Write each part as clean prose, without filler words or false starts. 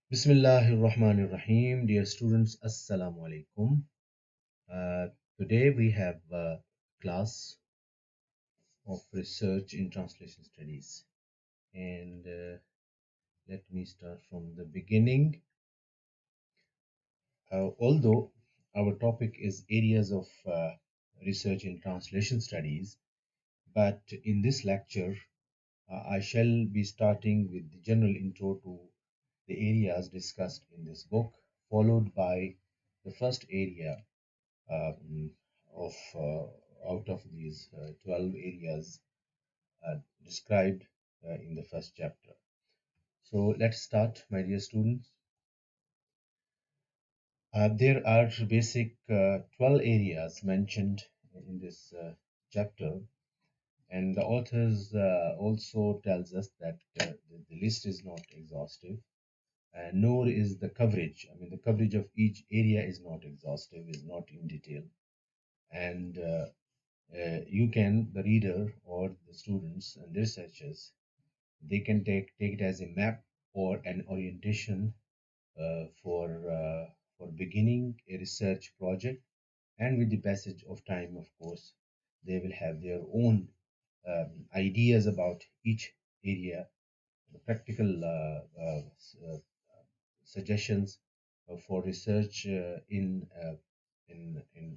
Bismillahir Rahmanir Rahim. Dear students, Assalamu alaikum. Uh, Today we have a class of research in translation studies. And let me start from the beginning. Although our topic is areas of research in translation studies, but in this lecture, I shall be starting with the general intro to the areas discussed in this book, followed by the first area um, of out of these 12 areas described in the first chapter. So let's start, my dear students. There are basic 12 areas mentioned in this chapter, and the authors also tells us that the list is not exhaustive, nor is the coverage. I mean, the coverage of each area is not exhaustive, is not in detail, and you can, the reader or the students and the researchers, they can take it as a map or an orientation for beginning a research project. And with the passage of time, of course, they will have their own ideas about each area, the practical suggestions for research in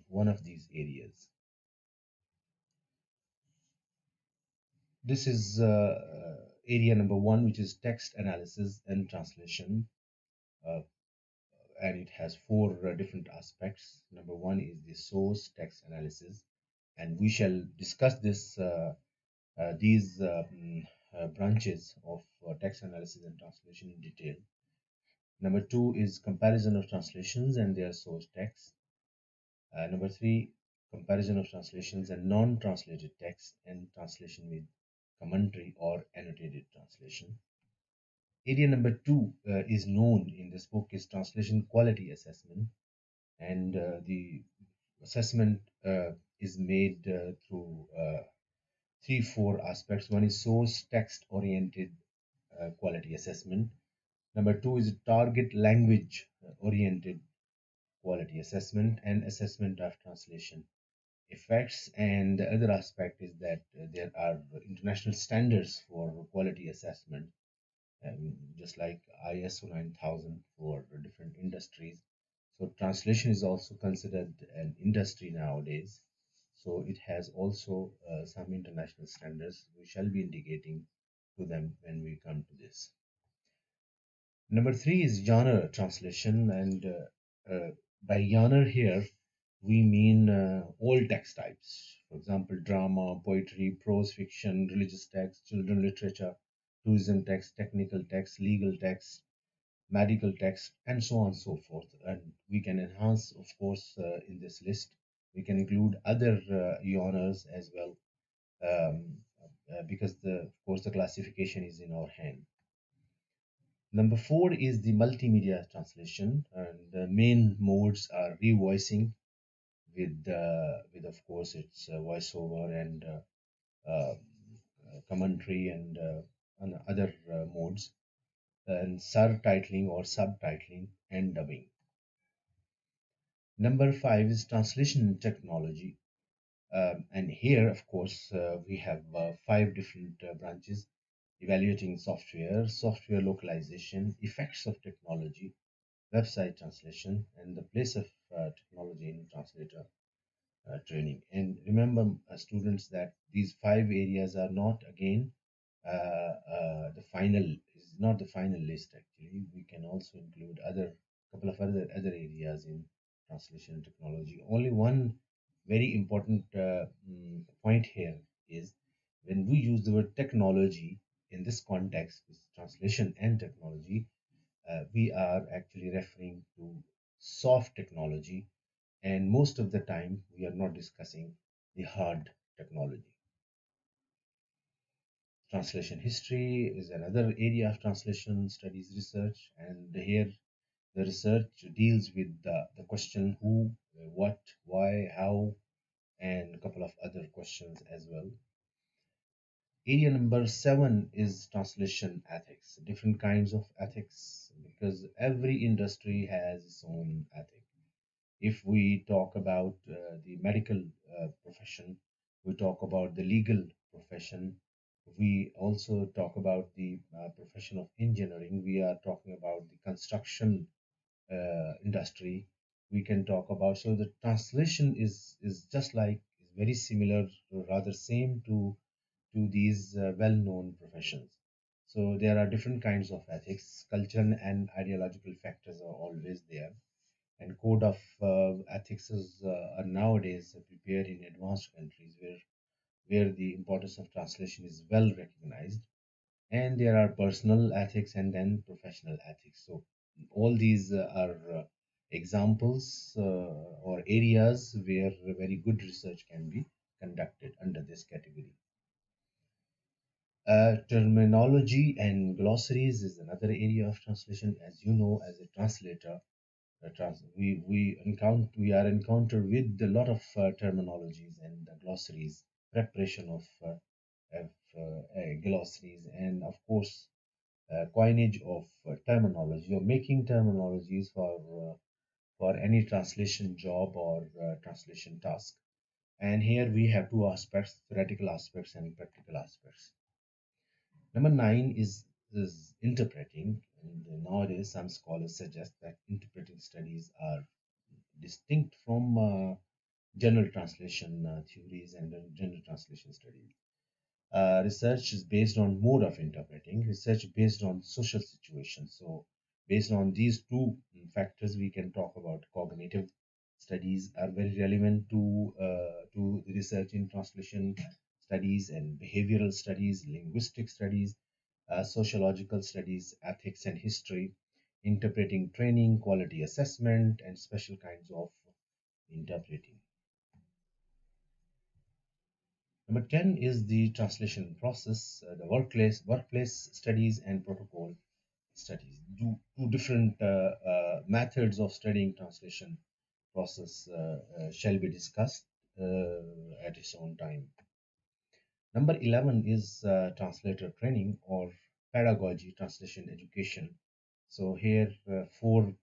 one of these areas. This is area number one, which is text analysis and translation, uh, and it has four different aspects. Number one is the source text analysis, and we shall discuss these branches of text analysis and translation in detail. Number two is comparison of translations and their source text. Number three, comparison of translations and non-translated text and translation with commentary or annotated translation. Area number two is known in this book is translation quality assessment, and the assessment is made through four aspects. One is source text oriented quality assessment. Number two is target language oriented quality assessment and assessment of translation effects. And the other aspect is that there are international standards for quality assessment, just like ISO 9000 for different industries. So translation is also considered an industry nowadays. So it has also some international standards. We shall be indicating to them when we come to this. Number three is genre translation, and by genre here we mean all text types. For example, drama, poetry, prose fiction, religious text, children literature, tourism text, technical text, legal text, medical text, and so on and so forth. And we can enhance, of course, in this list. We can include other genres as well, because of course, the classification is in our hand. Number four is the multimedia translation, and the main modes are revoicing with of course its voiceover and commentary and other modes, and subtitling or subtitling and dubbing. Number five is translation technology, and here of course we have five different branches: evaluating software, software localization, effects of technology, website translation, and the place of technology in translator training. And remember, students, that these five areas are not again the final is not the final list. Actually, we can also include other couple of other areas in translation technology. Only one very important point here is when we use the word technology in this context, with translation and technology, we are actually referring to soft technology, and most of the time we are not discussing the hard technology. Translation history is another area of translation studies research, and here the research deals with the question who, what, why, how, and a couple of other questions as well. Area number seven is translation ethics, different kinds of ethics, because every industry has its own ethic. If we talk about the medical profession, we talk about the legal profession, we also talk about the profession of engineering, we are talking about the construction industry, we can talk about. So the translation is just like is very similar, rather same to these well-known professions. So there are different kinds of ethics, cultural and ideological factors are always there, and code of ethics are nowadays prepared in advanced countries where the importance of translation is well recognized, and there are personal ethics and then professional ethics. So all these are examples or areas where very good research can be conducted under this category. Terminology and glossaries is another area of translation. As you know, as a translator, we are encountered with a lot of terminologies and glossaries, preparation of glossaries, and of course coinage of terminology. You're making terminologies for any translation job or translation task. And here we have two aspects: theoretical aspects and practical aspects. Number nine is interpreting. And nowadays, some scholars suggest that interpreting studies are distinct from general translation theories and general translation studies. Research is based on mode of interpreting, research based on social situations. So, based on these two factors, we can talk about cognitive studies are very relevant to the research in translation studies, and behavioral studies, linguistic studies, sociological studies, ethics and history, interpreting training, quality assessment, and special kinds of interpreting. Number 10 is the translation process, the workplace studies and protocol studies. Two different methods of studying translation process shall be discussed at its own time. Number 11 is translator training or pedagogy translation education. So here four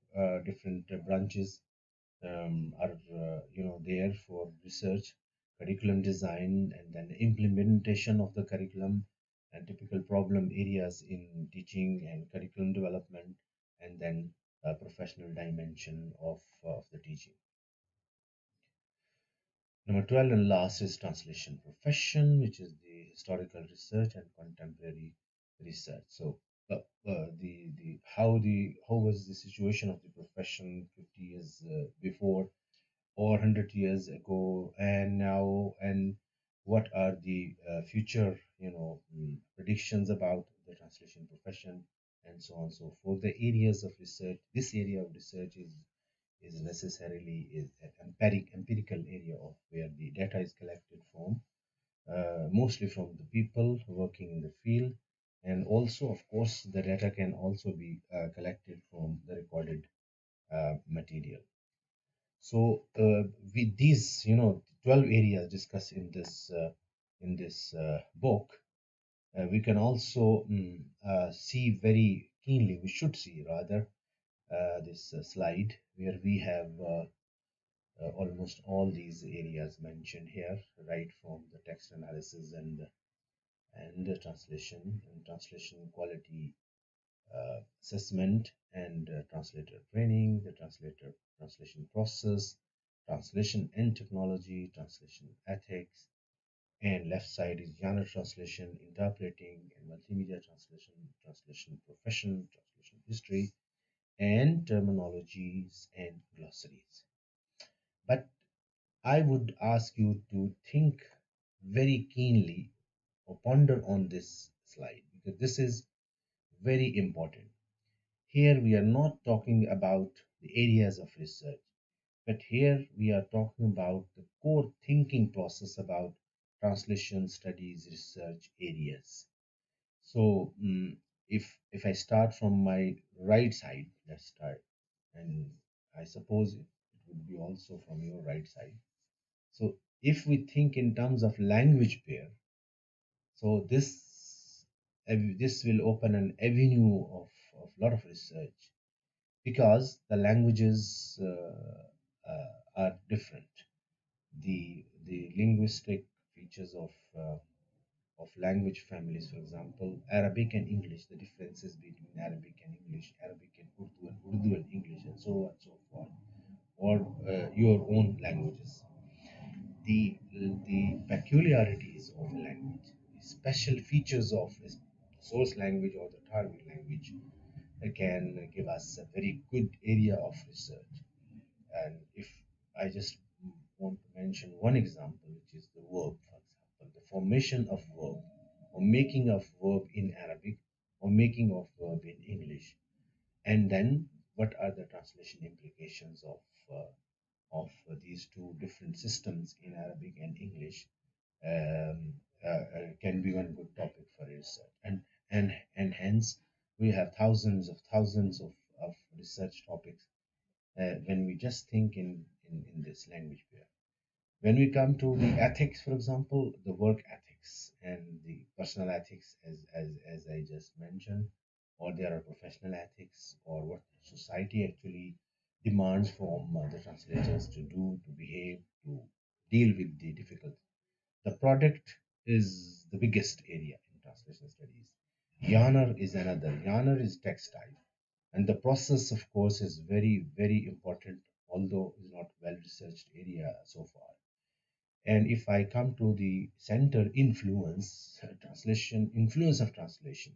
different branches are there for research, curriculum design, and then implementation of the curriculum, and typical problem areas in teaching and curriculum development, and then professional dimension of the teaching. Number 12 and last is translation profession, which is the historical research and contemporary research. So how was the situation of the profession 50 years before or 100 years ago and now, and what are the future predictions about the translation profession, and so on. So for the areas of research, this area of research is necessarily is an empirical area of where the data is collected from, mostly from the people working in the field, and also of course the data can also be collected from the recorded material. So with these, 12 areas discussed in this book, we can also see very keenly. We should see rather this slide where we have almost all these areas mentioned here, right from the text analysis and the translation quality assessment and translator training, the translation process, translation and technology, translation ethics, and left side is genre translation, interpreting, and multimedia translation, translation profession, translation history, and terminologies and glossaries. But I would ask you to think very keenly or ponder on this slide, because this is very important. Here we are not talking about the areas of research, but here we are talking about the core thinking process about translation studies research areas. So if I start from my right side, let's start, and I suppose it would be also from your right side. So if we think in terms of language pair, so this will open an avenue of lot of research. because the languages are different. The linguistic features of language families, for example, Arabic and English, the differences between Arabic and English, Arabic and Urdu and English, and so on and so forth, or your own languages. The peculiarities of a language, the special features of a source language or the target language can give us a very good area of research. And if I just want to mention one example, which is the verb, for example, the formation of verb or making of verb in Arabic or making of verb in English, and then what are the translation implications of these two different systems in Arabic and English, can be one good topic for research. And hence we have thousands of research topics when we just think in this language pair. When we come to the ethics, for example, the work ethics and the personal ethics, as I just mentioned, or there are professional ethics, or what society actually demands from the translators to do, to behave, to deal with the difficult. The product is the biggest area in translation studies. Yarner is another. Yarner is textile. And the process, of course, is very important, although is not well researched area so far. And if I come to the center influence, translation, influence of translation,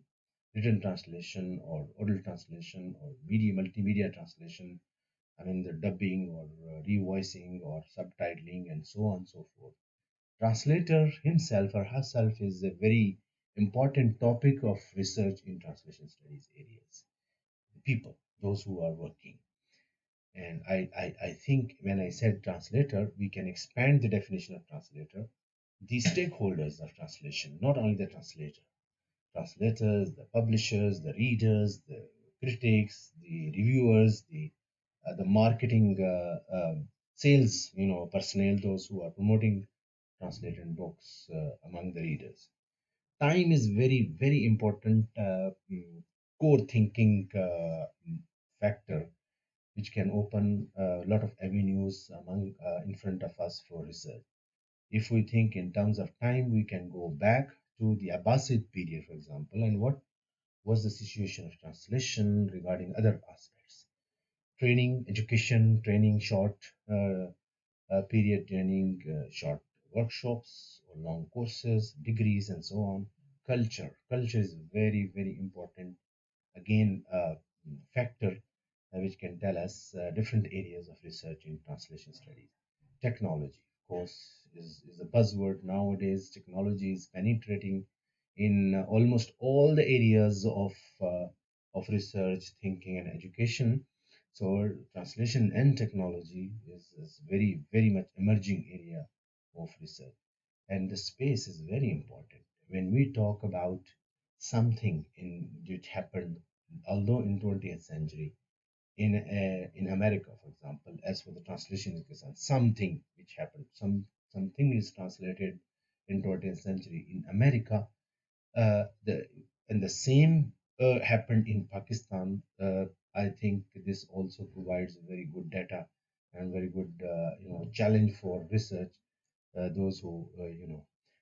written translation or oral translation or media, multimedia translation, I mean the dubbing or revoicing or subtitling and so on and so forth. Translator himself or herself is a very important topic of research in translation studies areas. People, those who are working. And I think when I said translator, we can expand the definition of translator. The stakeholders of translation, not only the translator, translators, the publishers, the readers, the critics, the reviewers, the marketing, sales, personnel, those who are promoting translated books among the readers. Time is very important core thinking factor which can open a lot of avenues among in front of us for research. If we think in terms of time, we can go back to the Abbasid period, for example, and what was the situation of translation regarding other aspects. Training, education, training, short period training, short workshops or long courses, degrees, and so on. Culture is very important. Again, factor which can tell us different areas of research in translation studies. Technology, of course, is a buzzword nowadays. Technology is penetrating in almost all the areas of research, thinking, and education. So, translation and technology is very much emerging area of research, and the space is very important. When we talk about something in which happened, although in 20th century, in America, for example, as for the translation is concerned, something which happened, something is translated in 20th century in America, the and the same happened in Pakistan. I think this also provides very good data and very good challenge for research. Those who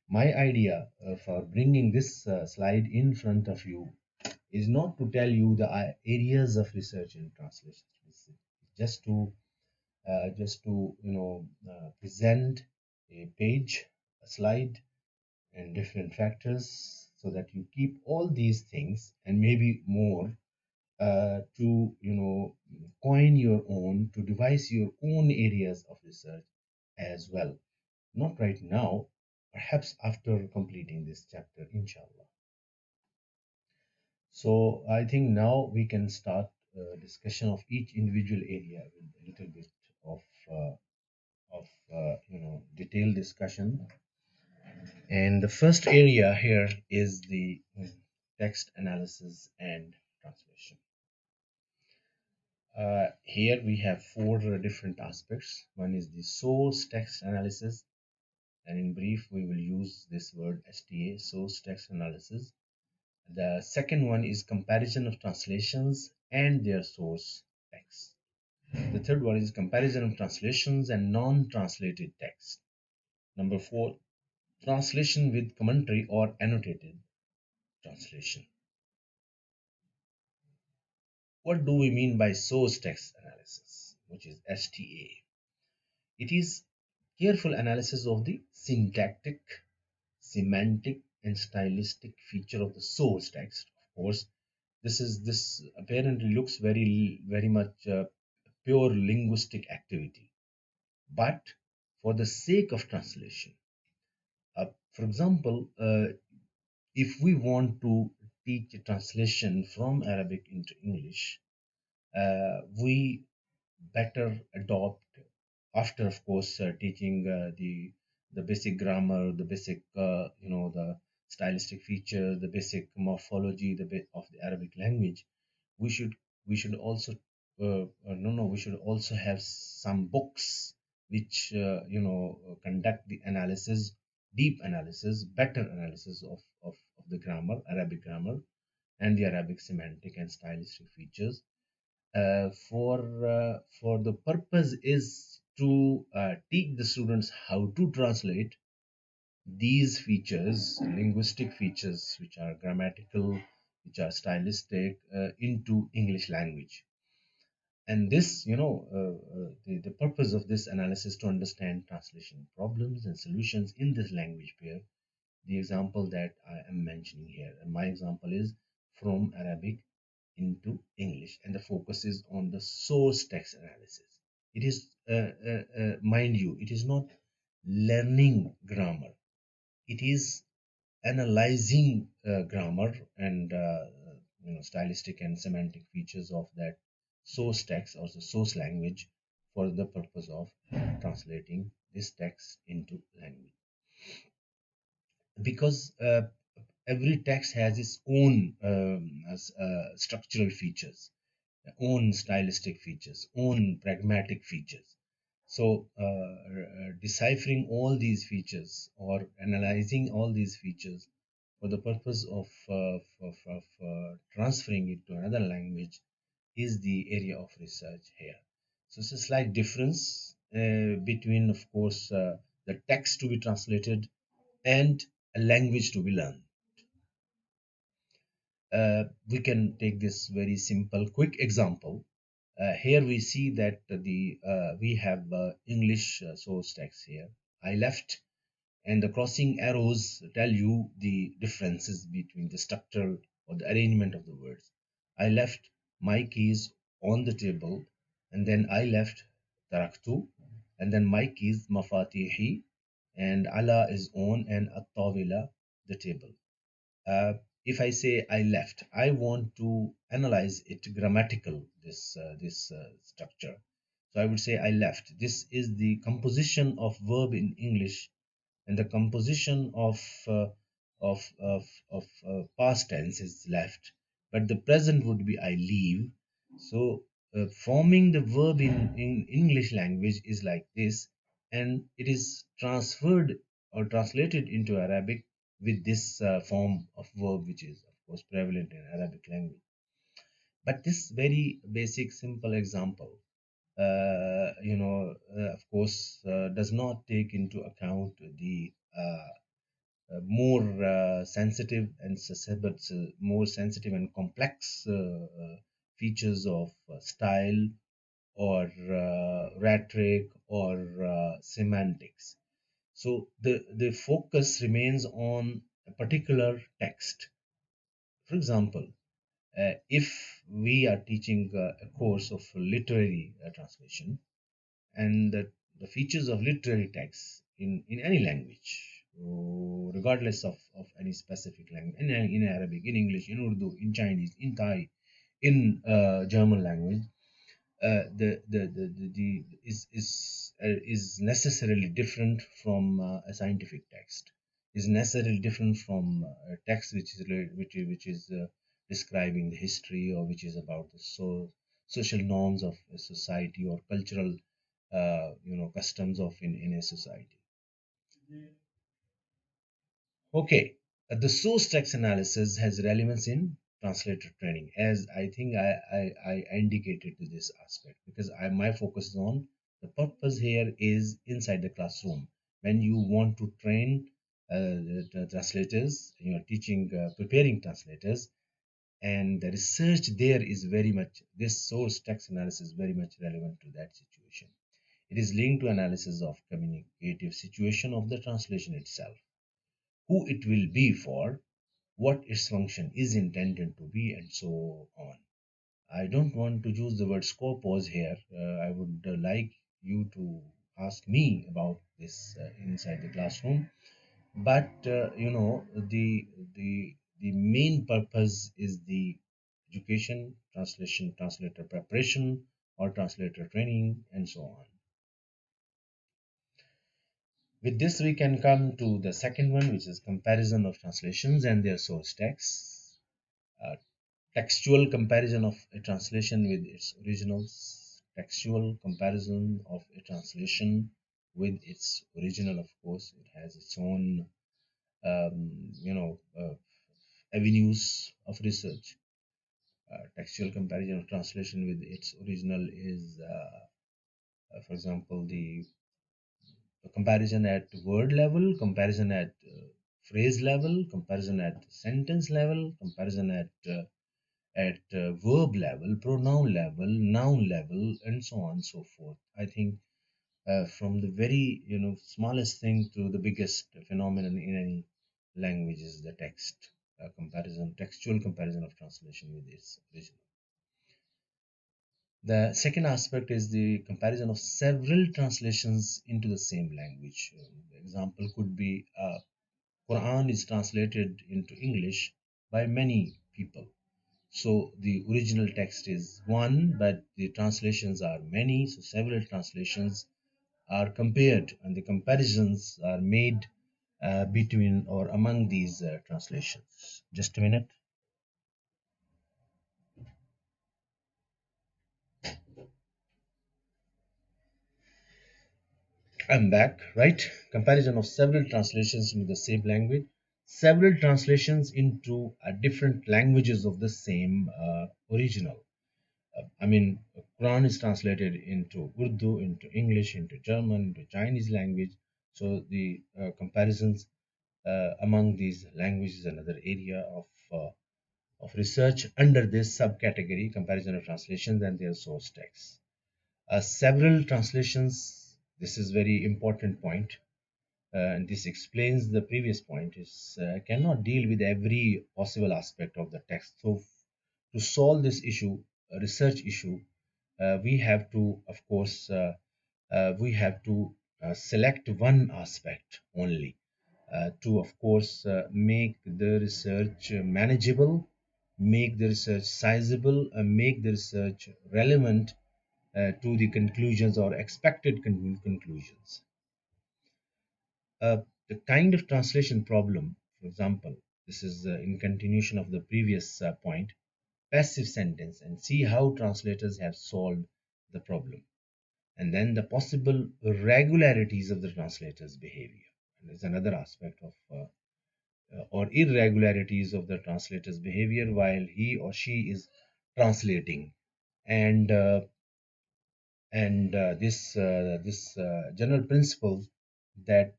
my idea for bringing this slide in front of you is not to tell you the areas of research in translation. It's just to present a page, a slide, and different factors so that you keep all these things and maybe more to coin your own, to devise your own areas of research as well. Not right now, perhaps after completing this chapter, inshallah. So I think now we can start discussion of each individual area with a little bit of uh, of detailed discussion. And the first area here is the text analysis and translation. Here we have four different aspects. One is the source text analysis, and in brief we will use this word STA, source text analysis. The second one is comparison of translations and their source. text. The third one is comparison of translations and non-translated text. Number four, translation with commentary or annotated translation. What do we mean by source text analysis, which is STA? It is careful analysis of the syntactic, semantic, and stylistic feature of the source text. Of course, this apparently looks very much pure linguistic activity, but for the sake of translation, for example, if we want to teach a translation from Arabic into English, we better adopt, after of course teaching the basic grammar, the basic the stylistic feature, the basic morphology, the bit of the Arabic language. We should also no, we should also have some books which conduct the analysis, deep analysis, better analysis of the grammar, Arabic grammar, and the Arabic semantic and stylistic features. For the purpose is to teach the students how to translate these features, linguistic features, which are grammatical, which are stylistic, into English language. And this, the purpose of this analysis to understand translation problems and solutions in this language pair. The example that I am mentioning here, and my example is from Arabic into English, and the focus is on the source text analysis. It is, mind you, it is not learning grammar. It is analyzing grammar and stylistic and semantic features of that source text or the source language for the purpose of translating this text into language. Because every text has its own structural features, own stylistic features, own pragmatic features. So, deciphering all these features or analyzing all these features for the purpose of transferring it to another language is the area of research here. So, it's a slight difference between, of course, the text to be translated and a language to be learned. We can take this very simple, quick example. Here we see that we have English source text here. I left, and the crossing arrows tell you the differences between the structure or the arrangement of the words. I left my keys on the table, and then I left taraktu, and then my keys mafatihi, and ala is on, and at-tawila the table. uh, if I say I left, I want to analyze it grammatical, this structure. So I would say I left. This is the composition of verb in English, and the composition of past tense is left, but the present would be I leave. So forming the verb in English language is like this, and it is transferred or translated into Arabic with this form of verb, which is of course prevalent in Arabic language. But this very basic simple example, of course, does not take into account the more sensitive and more sensitive and complex features of style or rhetoric or semantics. So the focus remains on a particular text. For example, if we are teaching a course of literary translation, and the features of literary text in any language, regardless of any specific language, in Arabic, in English, in Urdu, in Chinese, in Thai, in German language, the is necessarily different from a scientific text. Is necessarily different from a text which is describing the history, or which is about the social norms of a society, or cultural customs of in a society. Okay, the source text analysis has relevance in translator training, as I think I indicated to this aspect, because my focus is on the purpose here is inside the classroom. When you want to train the translators, you are teaching, preparing translators, and the research there is very much, this source text analysis very much relevant to that situation. It is linked to analysis of communicative situation of the translation itself, who it will be for, what its function is intended to be, and so on. I don't want to use the word scopose here. I would like you to ask me about this inside the classroom. But the main purpose is the education, translation, translator preparation, or translator training, and so on. With this, we can come to the second one, which is comparison of translations and their source texts. Uh, Textual comparison of a translation with its originals. Textual comparison of a translation with its original, of course. It has its own, avenues of research. Textual comparison of translation with its original is, for example, the comparison at word level, comparison at phrase level, comparison at sentence level, comparison at verb level, pronoun level, noun level, and so on and so forth. I think from the very smallest thing to the biggest phenomenon in any language is the text comparison, textual comparison of translation with its original. The second aspect is the comparison of several translations into the same language. The example could be Quran is translated into English by many people. So the original text is one, but the translations are many. So several translations are compared, and the comparisons are made between or among these translations. Just a minute. I'm back, right? Comparison of several translations into the same language, several translations into different languages of the same original. I mean, Quran is translated into Urdu, into English, into German, into Chinese language. So the comparisons among these languages is another area of research under this subcategory, comparison of translations and their source texts. Several translations, this is very important point, and this explains the previous point, is cannot deal with every possible aspect of the text. So to solve this issue, a research issue, we have to, of course, we have to select one aspect only to, of course, make the research manageable, make the research sizable, and make the research relevant to the conclusions or expected conclusions. The kind of translation problem, for example, this is in continuation of the previous point, passive sentence, and see how translators have solved the problem. And then the possible irregularities of the translator's behavior. And there's another aspect of, or irregularities of the translator's behavior while he or she is translating. And this general principle that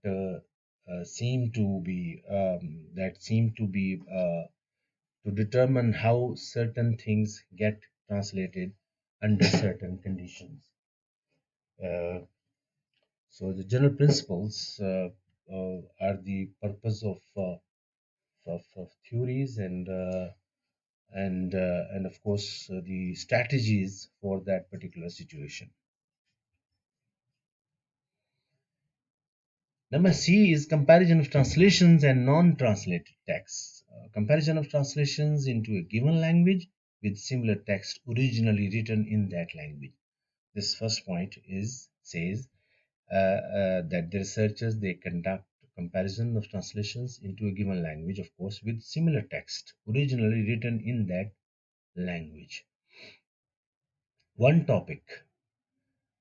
seem to be to determine how certain things get translated under certain conditions. Uh, so the general principles are the purpose of theories and of course the strategies for that particular situation. Number C is comparison of translations and non-translated texts. Comparison of translations into a given language with similar text originally written in that language. This first point is says that the researchers they conduct comparison of translations into a given language, of course, with similar text originally written in that language. One topic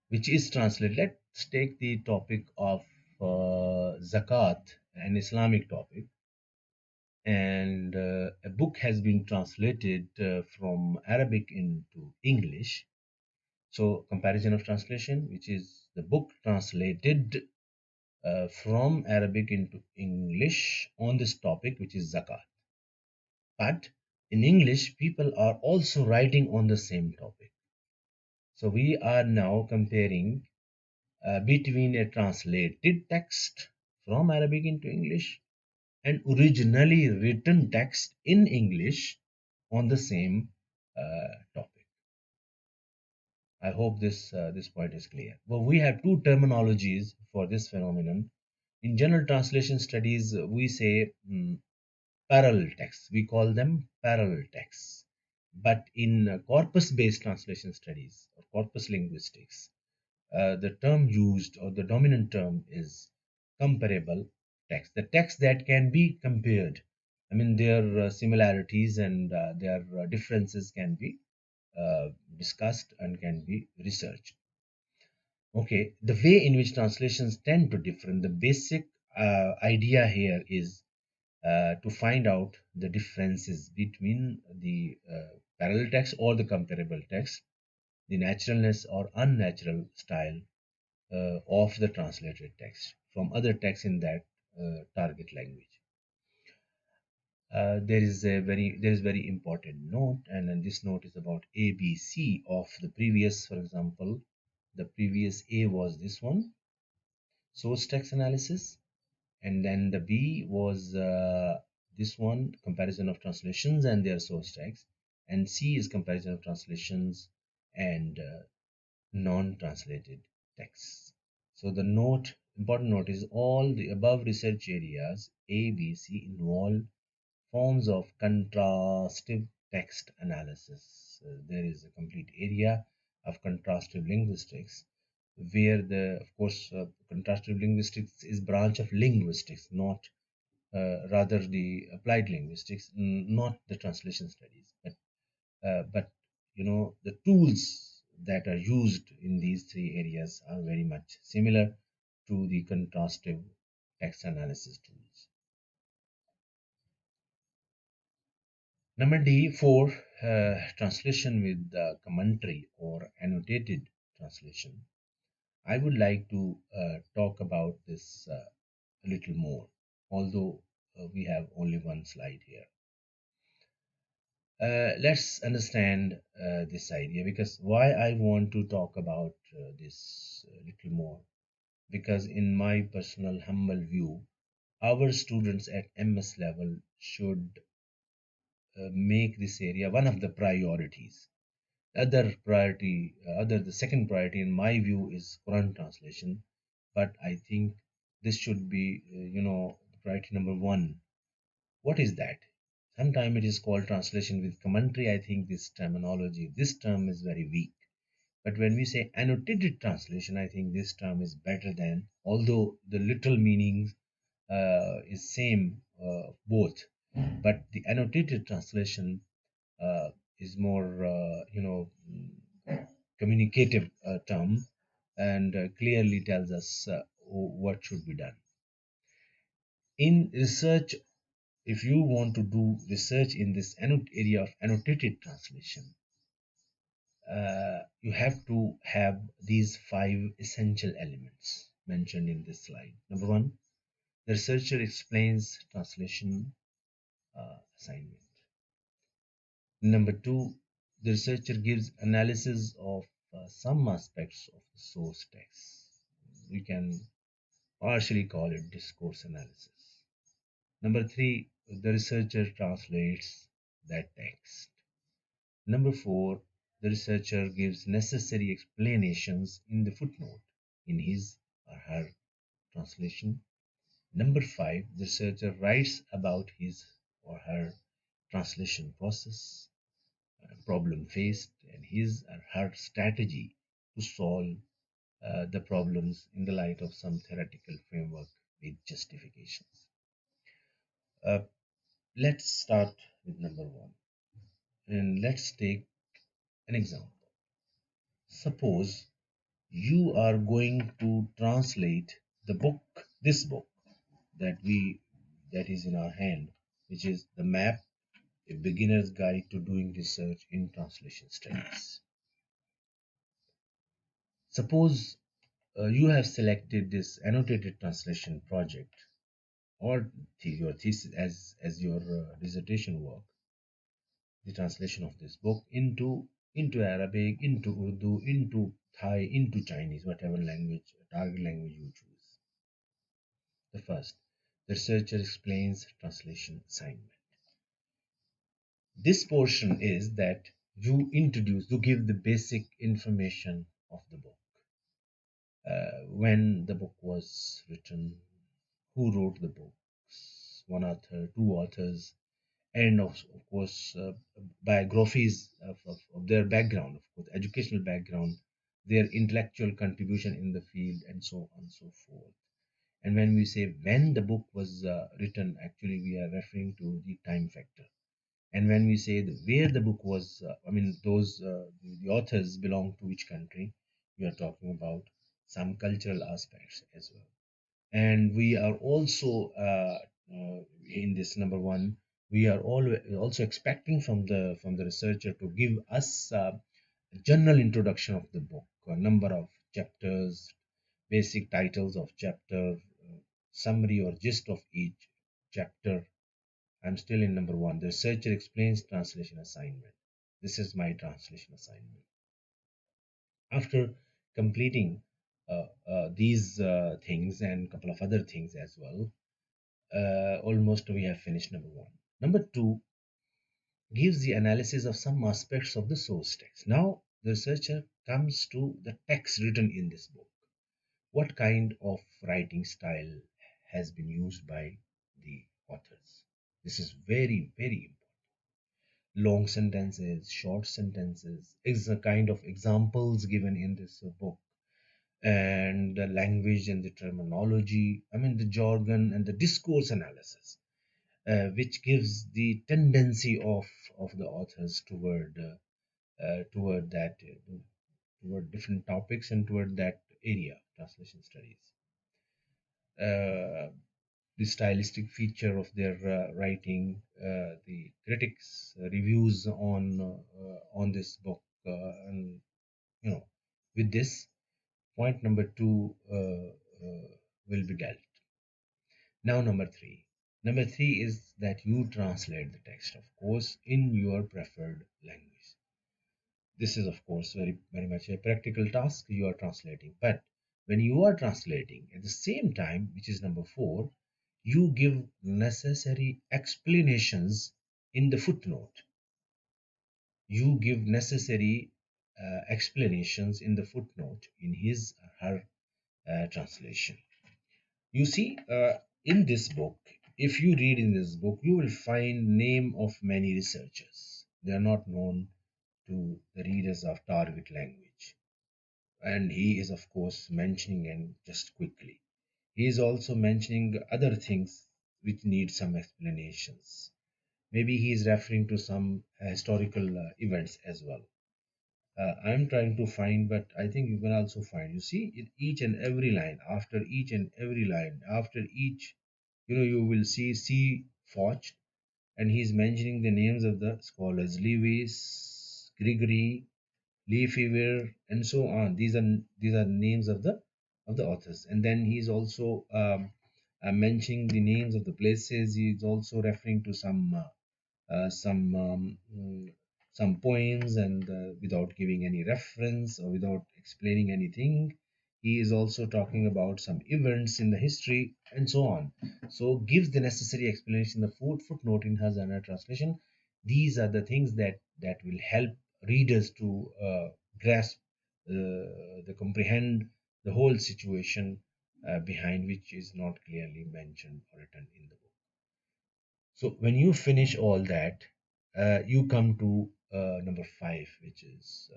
which is translated. Let's take the topic of zakat, an Islamic topic, and a book has been translated from Arabic into English. So, comparison of translation, which is the book translated from Arabic into English on this topic, which is zakat. But in English, people are also writing on the same topic. So, we are now comparing between a translated text from Arabic into English and originally written text in English on the same topic. I hope this point is clear. Well, we have two terminologies for this phenomenon. In general translation studies, we say parallel texts. We call them parallel texts. But in corpus-based translation studies or corpus linguistics, the term used or the dominant term is comparable text. The text that can be compared. I mean, their similarities and their differences can be uh, discussed and can be researched. Okay, the way in which translations tend to differ, the basic idea here is to find out the differences between the parallel text or the comparable text, the naturalness or unnatural style of the translated text from other texts in that target language. There is very important note, and then this note is about ABC of the previous. For example, the previous A was this one, source text analysis, and then the B was this one, comparison of translations and their source text, and C is comparison of translations and non-translated texts. So the note, important note is all the above research areas A, B, C involve forms of contrastive text analysis. There is a complete area of contrastive linguistics where of course, contrastive linguistics is branch of linguistics, not rather the applied linguistics, not the translation studies, but the tools that are used in these three areas are very much similar to the contrastive text analysis tools. Number D, four, translation with commentary or annotated translation. I would like to talk about this a little more, although we have only one slide here. Let's understand this idea, because why I want to talk about this a little more, because in my personal humble view, our students at MS level should make this area one of the priorities. The second priority in my view is Quran translation, but I think this should be, priority number one. What is that? Sometimes it is called translation with commentary. I think this term is very weak. But when we say annotated translation, I think this term is better than, although the literal meaning is same both, but the annotated translation is more, communicative term, and clearly tells us what should be done. In research, if you want to do research in this area of annotated translation, you have to have these five essential elements mentioned in this slide. Number one, the researcher explains translation assignment. Number two, the researcher gives analysis of some aspects of the source text. We can partially call it discourse analysis. Number three, the researcher translates that text. Number four, the researcher gives necessary explanations in the footnote in his or her translation. Number five, the researcher writes about his or her translation process, problem faced, and his or her strategy to solve the problems in the light of some theoretical framework with justifications. Uh, let's start with number one, and let's take an example. Suppose you are going to translate this book that is in our hand. which is the map, a beginner's guide to doing research in translation studies. Suppose you have selected this annotated translation project or your thesis as your dissertation work, the translation of this book into Arabic, into Urdu, into Thai, into Chinese, whatever language, target language you choose. The first, the researcher explains translation assignment. This portion is that you give the basic information of the book. When the book was written, who wrote the books, one author, two authors, and of course biographies of their background, of course educational background, their intellectual contribution in the field, and so on and so forth. And when we say when the book was written, actually we are referring to the time factor. And when we say where the book was, I mean those the authors belong to which country, we are talking about some cultural aspects as well. And we are also in this number one, we are also expecting from the researcher to give us a general introduction of the book, a number of chapters, basic titles of chapter, summary or gist of each chapter. I'm still in number one. The researcher explains translation assignment. This is my translation assignment. After completing these things and a couple of other things as well, almost we have finished number one. Number two gives the analysis of some aspects of the source text. Now, the researcher comes to the text written in this book. What kind of writing style has been used by the authors? This is very, very important. Long sentences, short sentences, is the kind of examples given in this book, and the language and the terminology, I mean the jargon and the discourse analysis, which gives the tendency of the authors toward that toward different topics and toward that area, translation studies. Uh, the stylistic feature of their writing, the critics' reviews on this book, and you know, with this point number two will be dealt. Now number three. Number three is that you translate the text, of course, in your preferred language. This is, of course, very much a practical task you are translating. But when you are translating, at the same time, which is number four, you give necessary explanations in the footnote. You give necessary explanations in the footnote in his or her translation. You see, in this book, if you read in this book, you will find name of many researchers. They are not known to the readers of target language. And he is, of course, mentioning, and just quickly, he is also mentioning other things which need some explanations. Maybe he is referring to some historical events as well. I'm trying to find, but I think you can also find. You see, in each and every line, after each and every line, after each, you will see C. Foch, and he's mentioning the names of the scholars: Lewis, Gregory, Lefevre, and so on. These are names of the authors, and then he's also mentioning the names of the places. He's also referring to some some poems, and without giving any reference or without explaining anything. He is also talking about some events in the history and so on. So gives the necessary explanation. The footnote in Hazana translation. These are the things that will help readers to grasp the comprehend the whole situation behind which is not clearly mentioned or written in the book. So when you finish all that, you come to number five, which is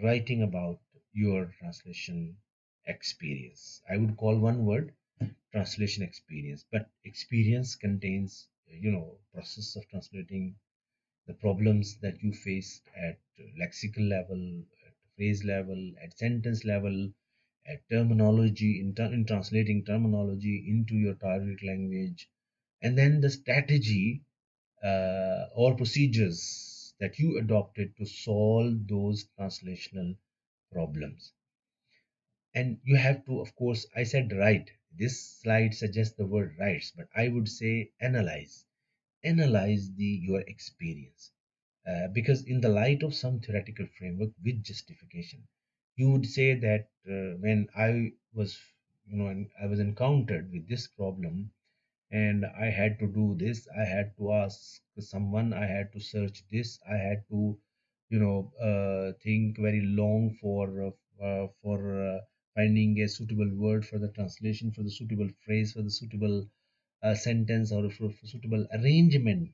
writing about your translation experience. I would call one word translation experience, but experience contains, process of translating, the problems that you faced at lexical level, at phrase level, at sentence level, at terminology, in translating terminology into your target language, and then the strategy or procedures that you adopted to solve those translational problems. And you have to, of course, I said right. This slide suggests the word rights, but I would say analyze the your experience, because in the light of some theoretical framework with justification, you would say that when I was, and I was encountered with this problem, and I had to do this, I had to ask someone, I had to search this, I had to, think very long for finding a suitable word for the translation, for the suitable phrase, for the suitable sentence, or for suitable arrangement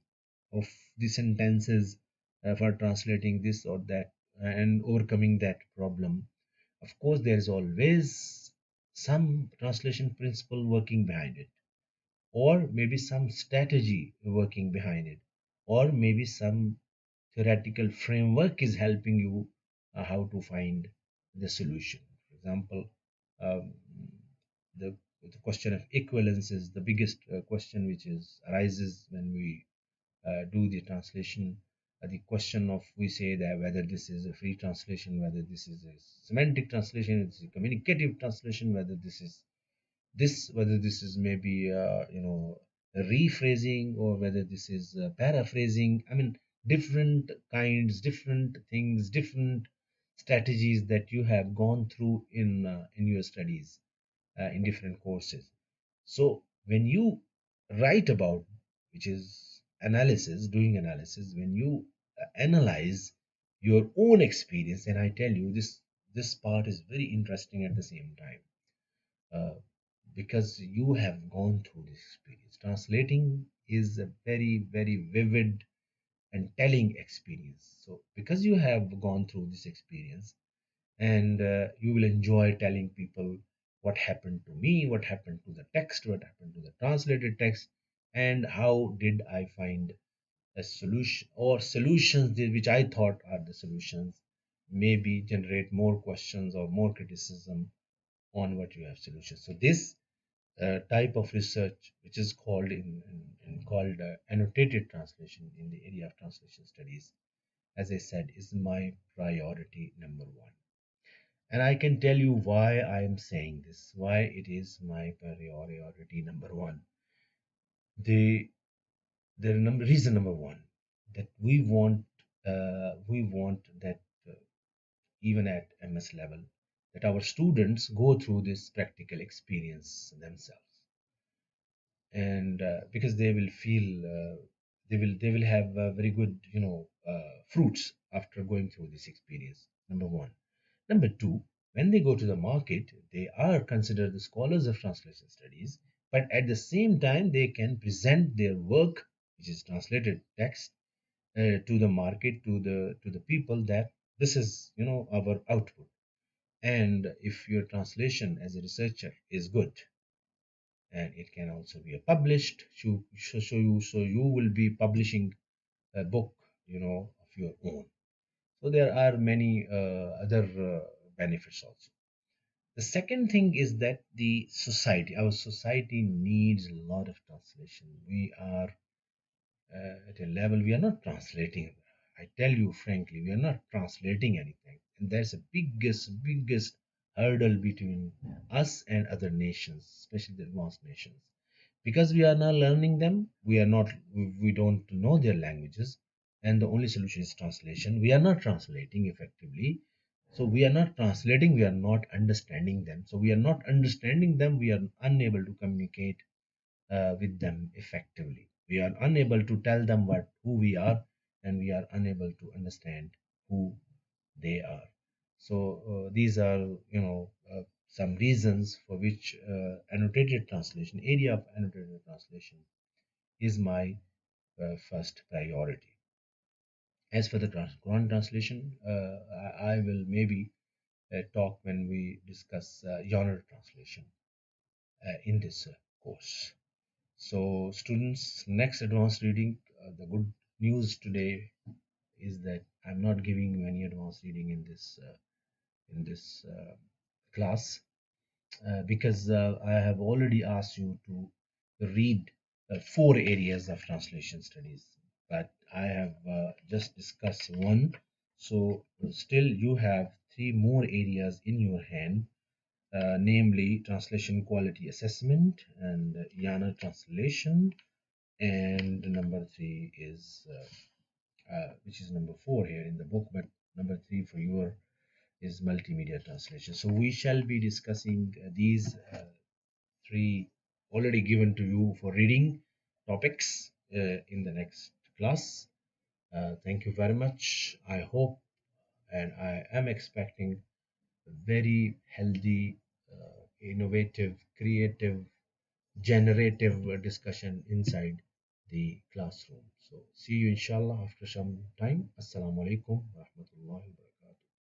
of the sentences for translating this or that and overcoming that problem. Of course, there is always some translation principle working behind it, or maybe some strategy working behind it, or maybe some theoretical framework is helping you how to find the solution. For example, um, the question of equivalence is the biggest question which is arises when we do the translation. The question of, we say that whether this is a free translation, whether this is a semantic translation, it's a communicative translation, whether this is maybe a rephrasing, or whether this is paraphrasing. I mean, different kinds, different things, different strategies that you have gone through in your studies, in different courses. So when you write about, which is analysis, doing analysis, when you analyze your own experience, and I tell you, this part is very interesting at the same time, uh, because you have gone through this experience. Translating is a very, very vivid and telling experience. So because you have gone through this experience, and you will enjoy telling people what happened to me, what happened to the text, what happened to the translated text, and how did I find a solution, or solutions which I thought are the solutions, maybe generate more questions or more criticism on what you have solutions. So this type of research, which is called called annotated translation in the area of translation studies, as I said, is my priority number one. And I can tell you why I am saying this, why it is my priority number one. The reason number one, that we want that even at MS level, that our students go through this practical experience themselves, and because they will feel, they will have very good, fruits after going through this experience. Number one. Number two, when they go to the market, they are considered the scholars of translation studies, but at the same time, they can present their work, which is translated text, to the market, to the people, that this is, our output. And if your translation as a researcher is good, and it can also be published, so you will be publishing a book, of your own. So there are many other benefits also. The second thing is that our society needs a lot of translation. We are at a level, we are not translating. I tell you frankly, we are not translating anything. And there's a biggest hurdle between us and other nations, especially the advanced nations. Because we are not learning them, we don't know their languages, and the only solution is translation. We are not translating effectively. So we are not translating, we are not understanding them. So we are not understanding them, we are unable to communicate with them effectively. We are unable to tell them who we are, and we are unable to understand who they are. So these are, some reasons for which annotated translation, area of annotated translation, is my first priority. As for the Quran translation, I will maybe talk when we discuss genre translation in this course. So, students, next advanced reading, the good news today is that I'm not giving you any advanced reading in this class, because I have already asked you to read four areas of translation studies. but I have just discussed one. So still you have three more areas in your hand, namely translation quality assessment and IANA translation, and number three is which is number four here in the book, but number three for your is multimedia translation. So we shall be discussing these three already given to you for reading topics in the next class. Thank you very much. I hope and I am expecting a very healthy, innovative, creative, generative discussion inside the classroom. So see you inshallah after some time. Assalamu alaikum wa rahmatullahi wa barakatuh.